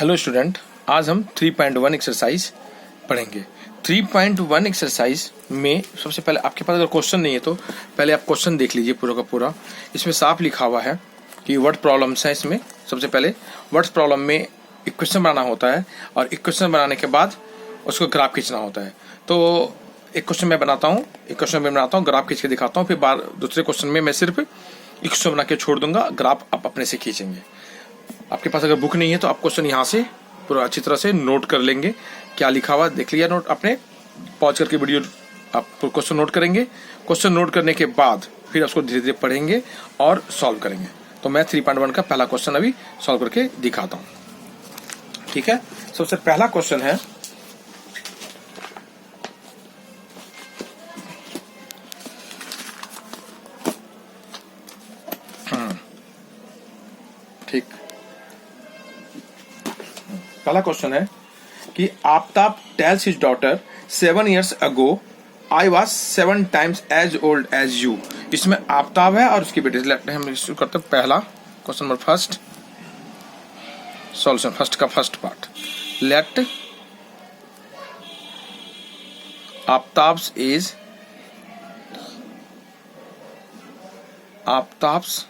Hello student, आज हम 3.1 exercise पढ़ेंगे। 3.1 एक्सरसाइज में सबसे पहले आपके पास अगर क्वेश्चन नहीं है तो पहले आप क्वेश्चन देख लीजिए पूरा का पूरा। इसमें साफ लिखा हुआ है कि वर्ड प्रॉब्लम्स है। इसमें सबसे पहले वर्ड्स प्रॉब्लम में इक्वेशन बनाना होता है और इक्वेशन बनाने के बाद उसको ग्राफ खींचना होता है। तो एक क्वेश्चन मैं बनाता हूँ, ग्राफ खींच के दिखाता हूँ, फिर दूसरे क्वेश्चन में मैं सिर्फ इक्वेशन बना के छोड़ दूंगा, ग्राफ आप अपने से खींचेंगे। आपके पास अगर बुक नहीं है तो आप क्वेश्चन यहाँ से पूरा अच्छी तरह से नोट कर लेंगे। क्या लिखा हुआ देख लिया नोट आपने, पॉज करके वीडियो आप क्वेश्चन नोट करेंगे। क्वेश्चन नोट करने के बाद फिर उसको धीरे धीरे पढ़ेंगे और सॉल्व करेंगे। तो मैं 3.1 का पहला क्वेश्चन अभी सॉल्व करके दिखाता हूँ, ठीक है। सबसे पहला क्वेश्चन है, ठीक, पहला क्वेश्चन है कि Aftab tales his daughter 7 years ago I was 7 times as old as you। इसमें आफ्ताब है और उसकी बेटी। लेट हम शुरू करते हैं पहला question number first solution, first का first part. Let Aftab's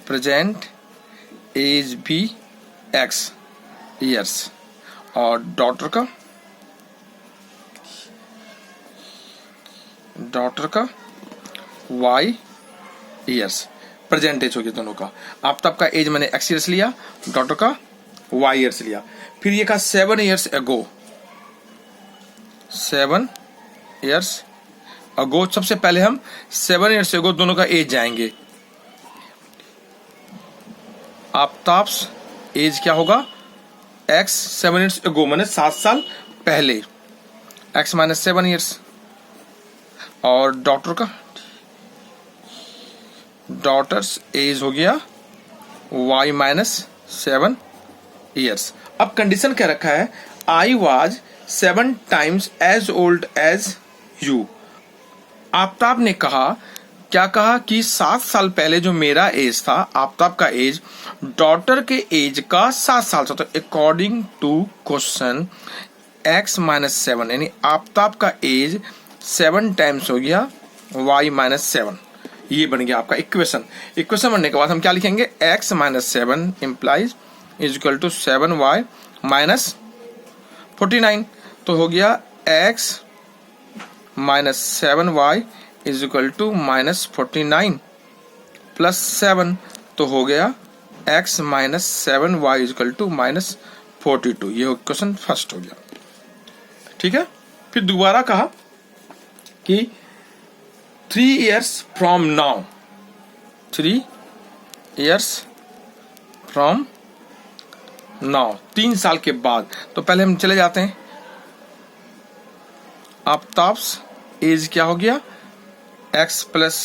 present age भी x years और डॉटर का y years। प्रेजेंट एज हो गया दोनों का। आफ्ताब का एज मैंने x years लिया, डॉटर का y years लिया। फिर ये कहा 7 years ago, 7 years ago। सबसे पहले हम 7 years ago दोनों का एज जाएंगे। आफ्ताब्स एज क्या होगा, x 7 years ago मैंने 7 साल पहले, x माइनस 7 years। और डॉटर्स एज हो गया y माइनस 7 years। अब कंडीशन क्या रखा है, I was 7 times as old as you। Aftab ने क्या कहा कि 7 साल पहले जो मेरा एज था, आफ्ताब का एज डॉटर के एज का 7 साल था। तो according to question x minus 7 यानी आफ्ताब का एज 7 टाइम्स हो गया y माइनस 7। ये बन गया आपका इक्वेशन। इक्वेशन बनने के बाद हम क्या लिखेंगे, x minus 7 implies is equal to 7y minus 49। तो हो गया x minus 7y is equal to minus 49 plus 7। तो हो गया x minus 7y is equal to minus 42। ये क्वेश्चन फर्स्ट हो गया, ठीक है। फिर दोबारा कहा कि 3 years from now, 3 years from now, 3 साल के बाद। तो पहले हम चले जाते हैं, आफ्ताब्स एज क्या हो गया, x प्लस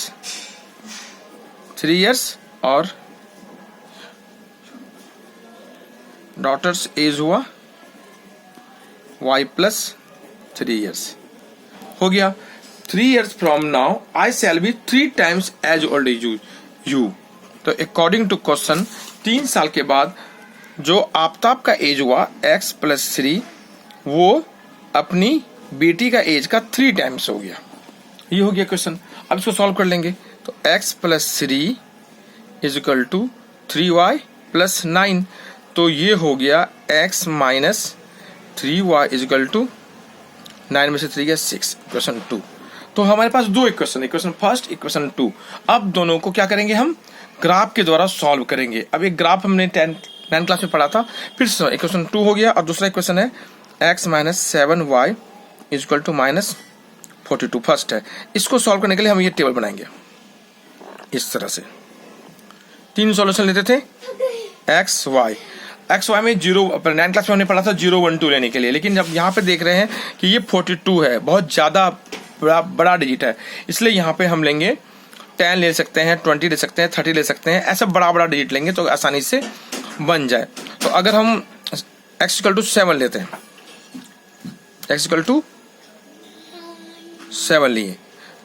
3 years और डॉटर्स एज हुआ y प्लस 3 years हो गया। 3 years from now I shall be 3 times as old as you। तो अकॉर्डिंग टू क्वेश्चन 3 साल के बाद जो आफ्ताब का एज हुआ x प्लस 3, वो अपनी बेटी का एज का 3 टाइम्स हो गया। ये हो गया क्वेश्चन। अब इसको सॉल्व कर लेंगे। तो x plus 3 is equal to 3y plus 9। तो ये हो गया x minus 3y is equal to 9 में से 3 गया 6, इक्वेशन 2। तो हमारे पास दो इक्वेशन, इक्वेशन फर्स्ट, इक्वेशन 2। अब दोनों को क्या करेंगे, हम ग्राफ के द्वारा सॉल्व करेंगे। अब एक ग्राफ हमने 9 क्लास में पढ़ा था। फिर से इक्वेशन 2 हो गया और दूसरा इक्वेशन है x minus 7y is equal to minus 42 first है। इसको सॉल्व करने के लिए हम ये टेबल बनाएंगे इस तरह से। 3 सॉल्यूशन लेते थे, एक्स वाई में 0, 9 क्लास में हमने पढ़ा था 0 1 2 लेने के लिए। लेकिन जब यहाँ पे देख रहे हैं कि ये 42 है, बहुत ज्यादा बड़ा डिजिट है, इसलिए यहाँ पे हम लेंगे 10 ले सकते हैं, 20 ले सकते हैं, 30 ले सकते हैं। ऐसा बड़ा डिजिट लेंगे तो आसानी से बन जाए। तो अगर हम x इक्वल टू 7 लेते हैं, x इक्वल टू 7 लिए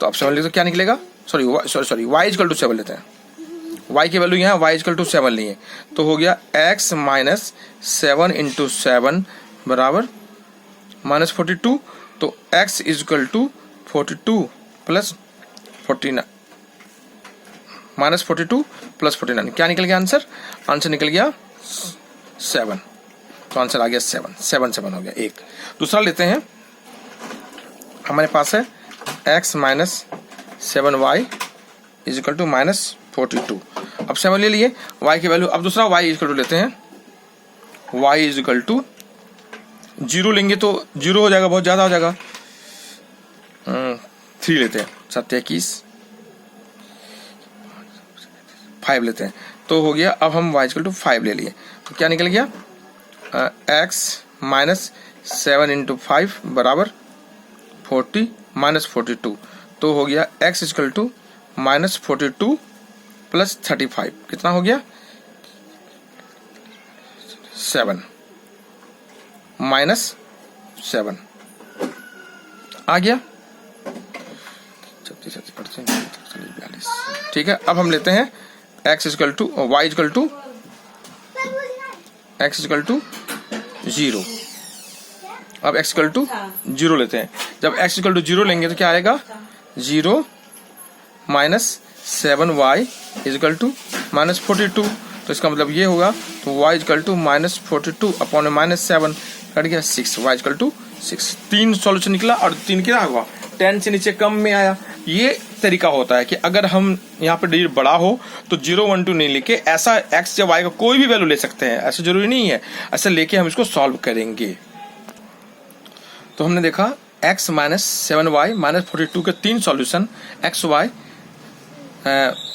तो अब 7 लिए तो क्या निकलेगा, सॉरी y इक्वल टू 7 लेते हैं, y की वैल्यू यहाँ y इक्वल टू 7 लिए, तो हो गया x माइनस 7 इंटू 7 बराबर माइनस 42, तो x equal to 42 plus 49 minus 42 plus 49, क्या निकल गया आंसर? आंसर निकल गया 7, तो आंसर आ गया 7, 7 7 हो गया एक। दूसरा लेते हैं, हमारे पास है x minus 7y is equal to minus 42। अब 7 ले लिए, y की वैल्यू, अब दूसरा y इज इक्वल टू लेते हैं, y इज इक्वल टू 0 लेंगे तो 0 हो जाएगा, बहुत ज्यादा हो जाएगा। 3 लेते हैं, 7 21, 5 लेते हैं, तो हो गया। अब हम y इक्वल टू 5 ले लिए, तो क्या निकल गया? x माइनस 7 इंटू 5 बराबर 40 माइनस 42, तो हो गया x equal to minus 42 plus 35, कितना हो गया? 7 माइनस 7 आ गया 36%, ठीक है। अब हम लेते हैं x equal to y equal to x equal to 0। अब x इक्वल टू 0 लेते हैं, जब x इक्वल टू 0 लेंगे तो क्या आएगा? 0 minus 7y is equal to minus 42, तो इसका मतलब ये होगा, तो y equal to minus 42 upon minus 7 cut गया 6, y इक्वल टू 6। 3 सॉल्यूशन निकला और 3 क्या हुआ? 10 से नीचे कम में आया। ये तरीका होता है कि अगर हम यहाँ पे डिजिट बड़ा हो तो 0 1 2 नहीं लेके ऐसा x या y का कोई भी वैल्यू ले सकते हैं, ऐसा जरूरी नहीं है, ऐसा लेके हम इसको सॉल्व करेंगे। तो हमने देखा x माइनस 7y माइनस 42 के 3 सॉल्यूशन, x y,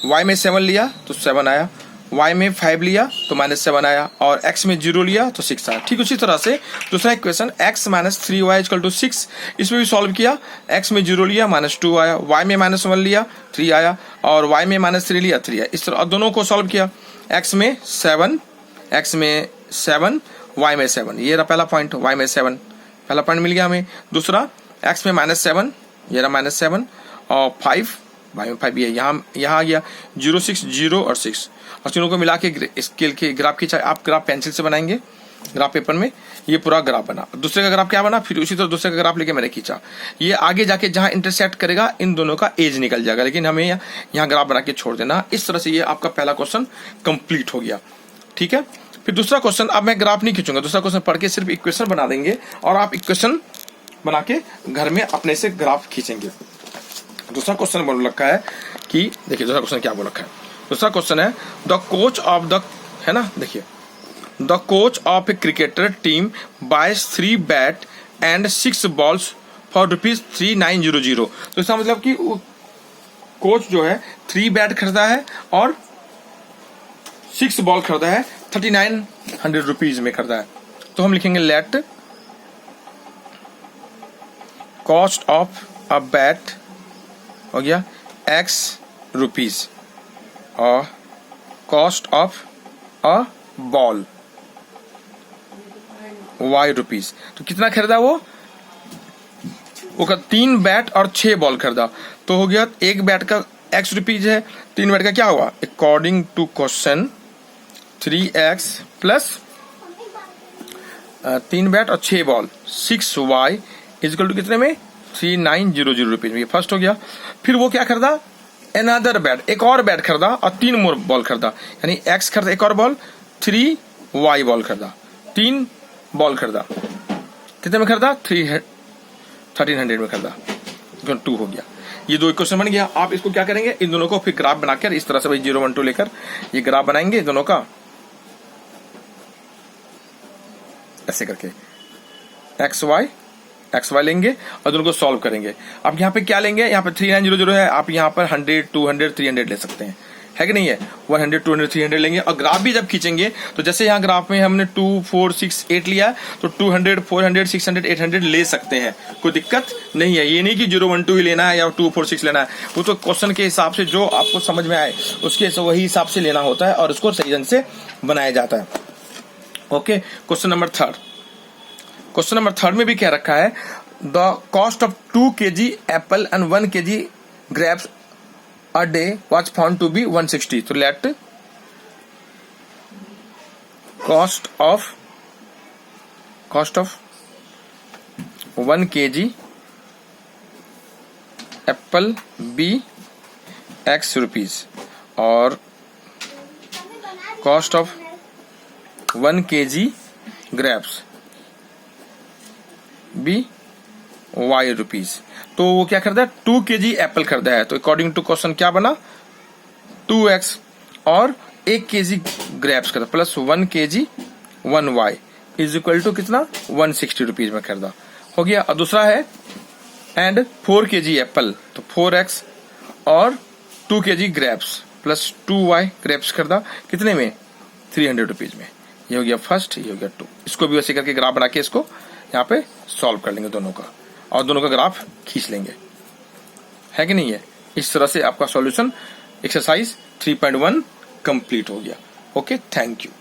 y में 7 लिया तो 7 आया, y में 5 लिया तो माइनस 7 आया, और x में 0 लिया तो 6 आया। ठीक उसी तरह से दूसरा equation x minus 3y equal to 6, इसमें भी सॉल्व किया, x में 0 लिया माइनस 2 आया, y में माइनस 1 लिया 3 आया, और y में माइनस 3 लिया 3 आया। इस तरह दोनों को सॉल्व किया, x में 7, y में 7, ये रहा पहला पॉइंट, y में 7 पहला पॉइंट मिल गया हमें। दूसरा x में माइनस 7, ये रहा माइनस 7, और 5, y में 5 ये यहाँ आ गया, 0 6 0 और 6, और तीनों को मिला के स्केल के ग्राफ खींचा। आप ग्राफ पेंसिल से बनाएंगे, ग्राफ पेपर में ये पूरा ग्राफ बना, दूसरे का ग्राफ क्या बना, फिर उसी तरह दूसरे का ग्राफ लेके मैंने खींचा। ये आगे जाके जहां इंटरसेक्ट करेगा इन दोनों का एज निकल जाएगा, लेकिन हमें यहाँ ग्राफ बना के छोड़ देना। इस तरह से ये आपका पहला क्वेश्चन कंप्लीट हो गया। ठीक है, फिर दूसरा क्वेश्चन, अब मैं ग्राफ नहीं खींचूंगा, दूसरा क्वेश्चन पढ़ के सिर्फ इक्वेशन बना देंगे और आप इक्वेशन बना के घर में अपने से ग्राफ खींचेंगे। दूसरा क्वेश्चन बोल रखा है कि, देखिए दूसरा क्वेश्चन क्या बोल रखा है। दूसरा क्वेश्चन है द कोच ऑफ द, है ना, देखिए, the coach of a cricketer team buys 3 bat and 6 balls for ₹3900। तो इसका मतलब कि कोच जो है 3 बैट खरीदा है और 6 बॉल खरीदा है, ₹3900 में खरीदा है। तो हम लिखेंगे late cost of a bat हो गया X रुपीज और cost of a ball Y rupees. तो कितना खरीदा वो 3 बैट और 6 बॉल खरीदा, तो हो गया एक बैट का X रुपीज है, 3 बैट का क्या हुआ, according to question 3X plus 3 bat और 6 ball 6Y is equal to कितने में, 3900 रुपीज में। फर्स्ट हो गया। फिर वो क्या खरीदा, अनदर बैट, एक और बैट खरीदा और 3 मोर बॉल खरीदा, यानी X खरीदा एक और बॉल, 3Y बॉल खरीदा, 3 बॉल खरीदा, कितने में खरीदा, 1300 में खरीदा, 2 हो गया। ये 2 इक्वेशन बन गया। आप इसको क्या करेंगे, इन दोनों को फिर ग्राफ बनाकर इस तरह से भाई 0 1 2 लेकर ये ग्राफ बनाएंगे दोनों का, ऐसे करके एक्स वाई लेंगे और दोनों को सॉल्व करेंगे। अब यहाँ पे क्या लेंगे, यहाँ पे 3900 है, आप यहाँ पर 100 200 300 ले सकते हैं, है कि नहीं है, 100 200 300 लेंगे। और ग्राफ भी जब खींचेंगे तो जैसे यहाँ ग्राफ में हमने 2 4 6 8 लिया, तो 200 400 600 800 ले सकते हैं, कोई दिक्कत नहीं है। ये नहीं कि 0 1 2 ही लेना है या 2 4 6 लेना है, वो तो क्वेश्चन के हिसाब से जो आपको समझ में आए उसके वही हिसाब से लेना होता है और उसको सही ढंग से बनाया जाता है। Okay, question number 3। Question number 3 में भी क्या रखा है, the cost of 2 kg apple and 1 kg grapes a day was found to be 160। तो let cost of 1 kg apple be X rupees और cost of 1 kg grapes be Y rupees. तो वो क्या खरीदा है, 2 kg एप्पल खरीदा है, तो अकॉर्डिंग टू क्वेश्चन क्या बना 2x और 1 kg ग्रेप्स खरीदा plus 1 kg 1y is equal to कितना 160 रुपीज में खरीदा, हो गया। और दूसरा है एंड 4 kg एप्पल, तो 4x और 2 kg grapes plus 2y grapes खरीदा कितने में 300 रुपीज में। ये हो गया फर्स्ट, ये हो गया 2। इसको भी वैसे करके ग्राफ बना के इसको यहाँ पे सॉल्व कर लेंगे दोनों का, और दोनों का ग्राफ खींच लेंगे, है कि नहीं है। इस तरह से आपका सॉल्यूशन एक्सरसाइज 3.1 कंप्लीट हो गया। Okay, thank you.